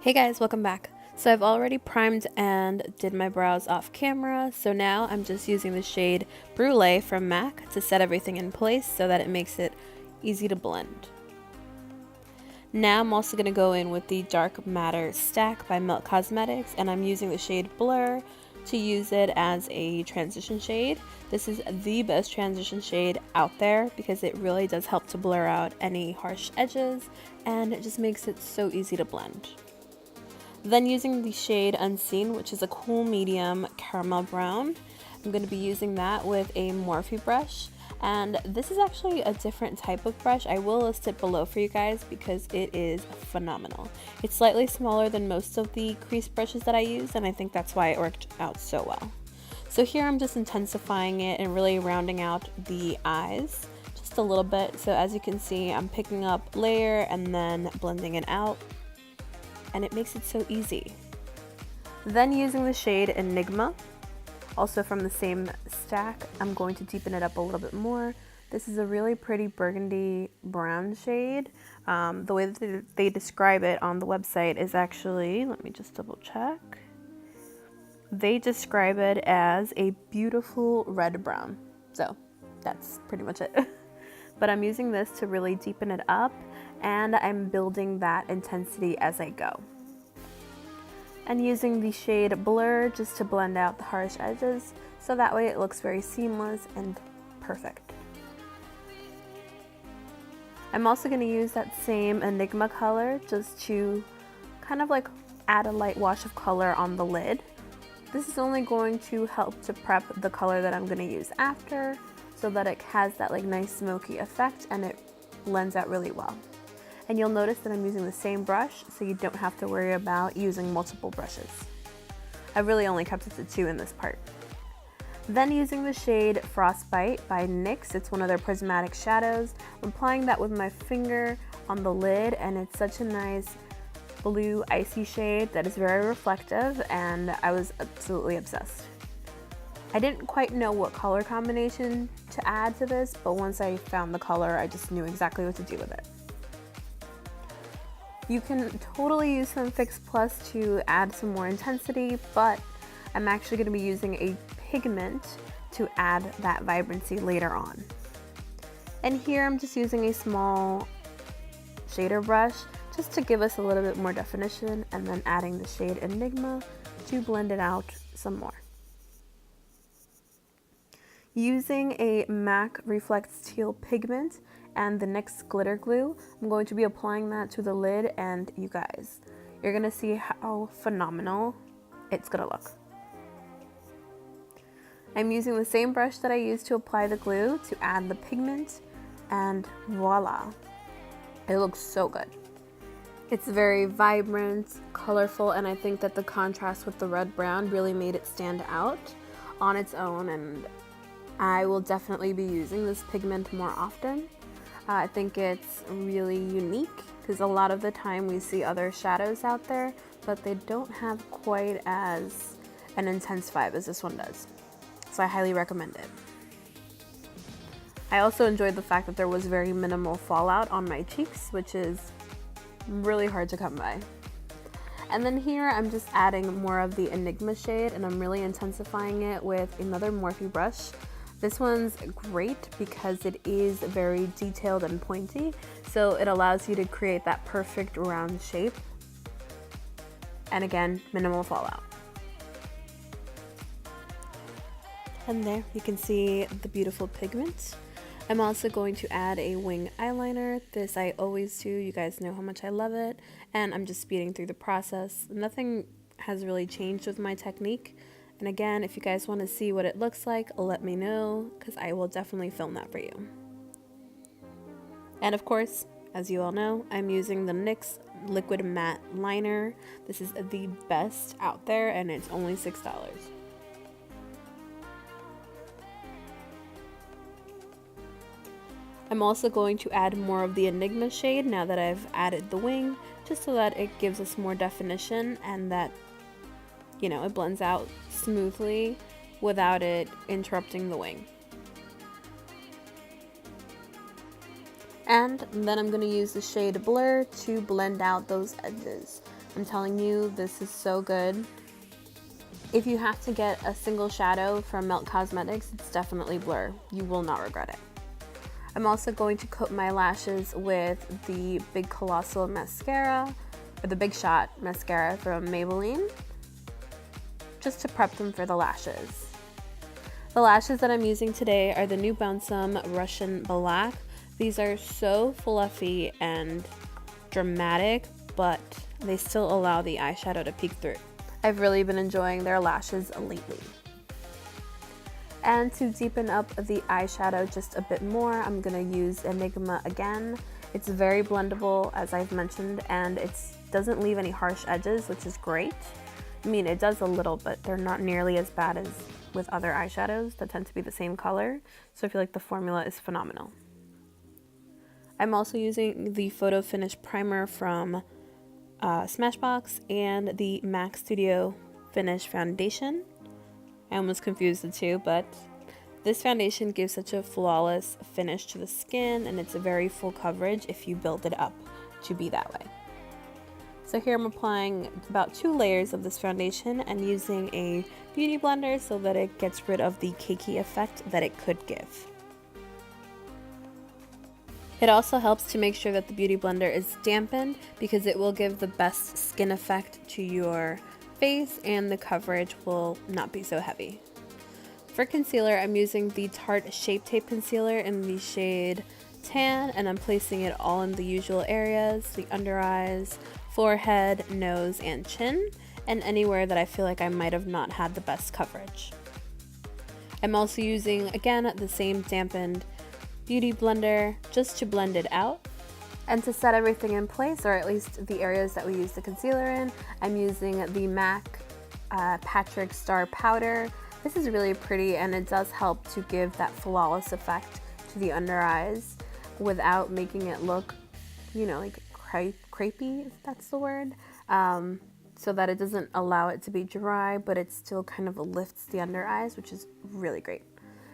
Hey guys, welcome back. So I've already primed and did my brows off camera, so now I'm just using the shade Brûlée from MAC to set everything in place so that it makes it easy to blend. Now I'm also going to go in with the Dark Matter Stack by Melt Cosmetics, and I'm using the shade Blur to use it as a transition shade. This is the best transition shade out there because it really does help to blur out any harsh edges, and it just makes it so easy to blend. Then using the shade Unseen, which is a cool medium caramel brown, I'm going to be using that with a Morphe brush. And this is actually a different type of brush. I will list it below for you guys because it is phenomenal. It's slightly smaller than most of the crease brushes that I use, and I think that's why it worked out so well. So here I'm just intensifying it and really rounding out the eyes just a little bit. So as you can see, I'm picking up layer and then blending it out, and it makes it so easy. Then using the shade Enigma, also from the same stack, I'm going to deepen it up a little bit more. This is a really pretty burgundy brown shade. The way that they describe it on the website is actually, let me just double check. They describe it as a beautiful red brown. So that's pretty much it. But I'm using this to really deepen it up, and I'm building that intensity as I go. And using the shade Blur just to blend out the harsh edges, so that way it looks very seamless and perfect. I'm also going to use that same Enigma color just to kind of like add a light wash of color on the lid. This is only going to help to prep the color that I'm going to use after, so that it has that like nice smoky effect and it blends out really well. And you'll notice that I'm using the same brush, so you don't have to worry about using multiple brushes. I really only kept it to 2 in this part. Then using the shade Frostbite by NYX, it's one of their prismatic shadows. I'm applying that with my finger on the lid, and it's such a nice blue icy shade that is very reflective, and I was absolutely obsessed. I didn't quite know what color combination to add to this, but once I found the color, I just knew exactly what to do with it. You can totally use some Fix Plus to add some more intensity, but I'm actually going to be using a pigment to add that vibrancy later on. And here I'm just using a small shader brush just to give us a little bit more definition, and then adding the shade Enigma to blend it out some more. Using a MAC Reflects Teal pigment and the NYX glitter glue, I'm going to be applying that to the lid, and you guys, you're gonna see how phenomenal it's gonna look. I'm using the same brush that I used to apply the glue to add the pigment, and voila, it looks so good. It's very vibrant, colorful, and I think that the contrast with the red brown really made it stand out on its own, and I will definitely be using this pigment more often. I think it's really unique because a lot of the time we see other shadows out there, but they don't have quite as an intense vibe as this one does. So I highly recommend it. I also enjoyed the fact that there was very minimal fallout on my cheeks, which is really hard to come by. And then here I'm just adding more of the Enigma shade, and I'm really intensifying it with another Morphe brush. This one's great because it is very detailed and pointy, so it allows you to create that perfect round shape. And again, minimal fallout. And there you can see the beautiful pigment. I'm also going to add a wing eyeliner. This I always do, you guys know how much I love it, and I'm just speeding through the process. Nothing has really changed with my technique. And again, if you guys want to see what it looks like, let me know, because I will definitely film that for you. And of course, as you all know, I'm using the NYX Liquid Matte Liner. This is the best out there, and it's only $6. I'm also going to add more of the Enigma shade now that I've added the wing, just so that it gives us more definition and that, you know, it blends out smoothly without it interrupting the wing. And then I'm going to use the shade Blur to blend out those edges. I'm telling you, this is so good. If you have to get a single shadow from Melt Cosmetics, it's definitely Blur. You will not regret it. I'm also going to coat my lashes with the Big Colossal Mascara, or the Big Shot Mascara from Maybelline, just to prep them for the lashes. The lashes that I'm using today are the Nubounsom Russian Black. These are so fluffy and dramatic, but they still allow the eyeshadow to peek through. I've really been enjoying their lashes lately. And to deepen up the eyeshadow just a bit more, I'm gonna use Enigma again. It's very blendable, as I've mentioned, and it doesn't leave any harsh edges, which is great. I mean, it does a little, but they're not nearly as bad as with other eyeshadows that tend to be the same color. So I feel like the formula is phenomenal. I'm also using the Photo Finish Primer from Smashbox and the MAC Studio Finish Foundation. I almost confused the two, but this foundation gives such a flawless finish to the skin, and it's a very full coverage if you build it up to be that way. So here I'm applying about 2 layers of this foundation and using a beauty blender so that it gets rid of the cakey effect that it could give. It also helps to make sure that the beauty blender is dampened because it will give the best skin effect to your face and the coverage will not be so heavy. For concealer, I'm using the Tarte Shape Tape Concealer in the shade Tan, and I'm placing it all in the usual areas, the under eyes, forehead, nose, and chin, and anywhere that I feel like I might have not had the best coverage. I'm also using, again, the same dampened beauty blender just to blend it out. And to set everything in place, or at least the areas that we use the concealer in, I'm using the MAC PatrickStarr powder. This is really pretty and it does help to give that flawless effect to the under eyes without making it look, you know, like crepey, if that's the word, so that it doesn't allow it to be dry, but it still kind of lifts the under eyes, which is really great.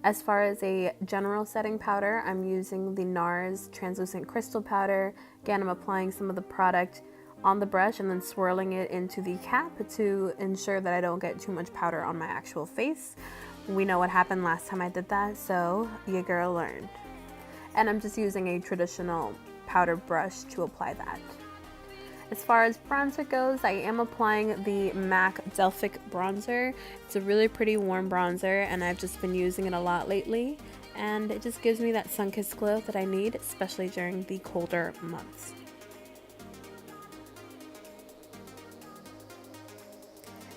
As far as a general setting powder, I'm using the NARS Translucent Crystal Powder. Again, I'm applying some of the product on the brush and then swirling it into the cap to ensure that I don't get too much powder on my actual face. We know what happened last time I did that, so your girl learned. And I'm just using a traditional powder brush to apply that. As far as bronzer goes, I am applying the MAC Delphic Bronzer. It's a really pretty warm bronzer and I've just been using it a lot lately, and it just gives me that sun-kissed glow that I need, especially during the colder months.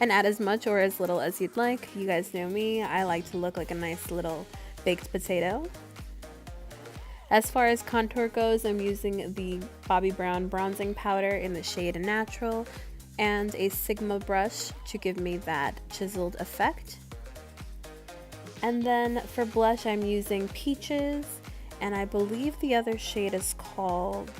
And add as much or as little as you'd like. You guys know me, I like to look like a nice little baked potato. As far as contour goes, I'm using the Bobbi Brown bronzing powder in the shade Natural and a Sigma brush to give me that chiseled effect. And then for blush, I'm using Peaches, and I believe the other shade is called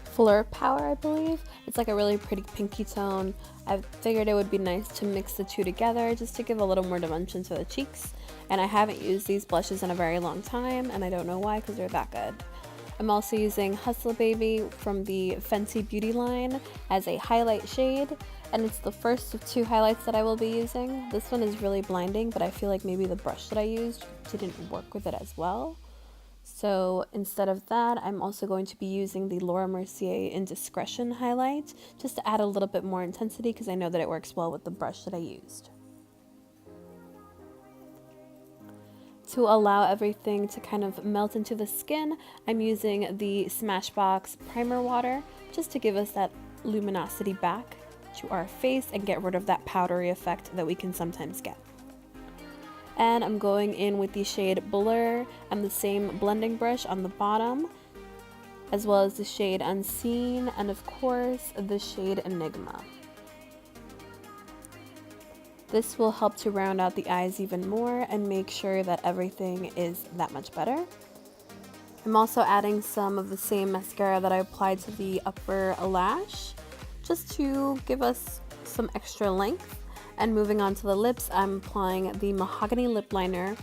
Fleur Power, I believe. It's like a really pretty pinky tone. I figured it would be nice to mix the two together just to give a little more dimension to the cheeks. And I haven't used these blushes in a very long time, and I don't know why because they're that good. I'm also using Hustle Baby from the Fenty beauty line as a highlight shade, and it's the first of 2 highlights that I will be using. This one is really blinding, but I feel like maybe the brush that I used didn't work with it as well. So instead of that, I'm also going to be using the Laura Mercier Indiscretion highlight just to add a little bit more intensity because I know that it works well with the brush that I used. To allow everything to kind of melt into the skin, I'm using the Smashbox primer water just to give us that luminosity back to our face and get rid of that powdery effect that we can sometimes get. And I'm going in with the shade Blur and the same blending brush on the bottom, as well as the shade Unseen, and of course the shade Enigma. This will help to round out the eyes even more and make sure that everything is that much better. I'm also adding some of the same mascara that I applied to the upper lash, just to give us some extra length. And moving on to the lips, I'm applying the Mahogany lip liner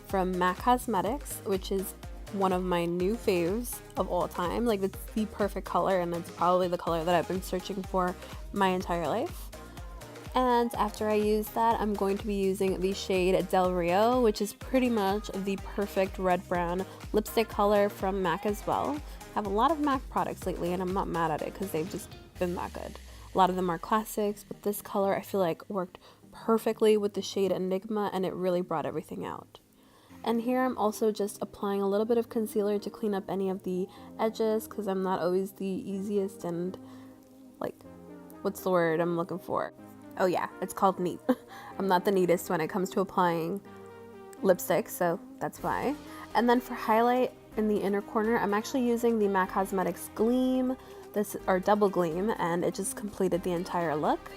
from MAC Cosmetics, which is one of my new faves of all time. Like, it's the perfect color, and it's probably the color that I've been searching for my entire life. And after I use that, I'm going to be using the shade Del Rio, which is pretty much the perfect red brown lipstick color from MAC as well. I have a lot of MAC products lately, and I'm not mad at it because they've just been that good. A lot of them are classics, but this color I feel like worked perfectly with the shade Enigma, and it really brought everything out. And here I'm also just applying a little bit of concealer to clean up any of the edges, because I'm not always the easiest and, like, what's the word I'm looking for? Oh yeah, it's called neat. I'm not the neatest when it comes to applying lipstick, so that's why. And then for highlight in the inner corner, I'm actually using the MAC Cosmetics Gleam, or Double Gleam, and it just completed the entire look.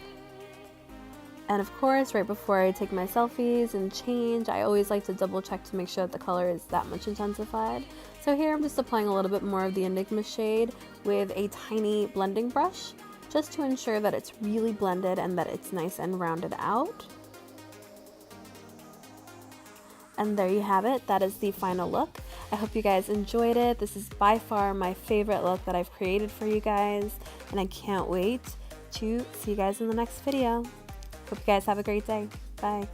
And of course, right before I take my selfies and change, I always like to double check to make sure that the color is that much intensified. So here I'm just applying a little bit more of the Enigma shade with a tiny blending brush, just to ensure that it's really blended and that it's nice and rounded out. And there you have it. That is the final look. I hope you guys enjoyed it. This is by far my favorite look that I've created for you guys, and I can't wait to see you guys in the next video. Hope you guys have a great day. Bye.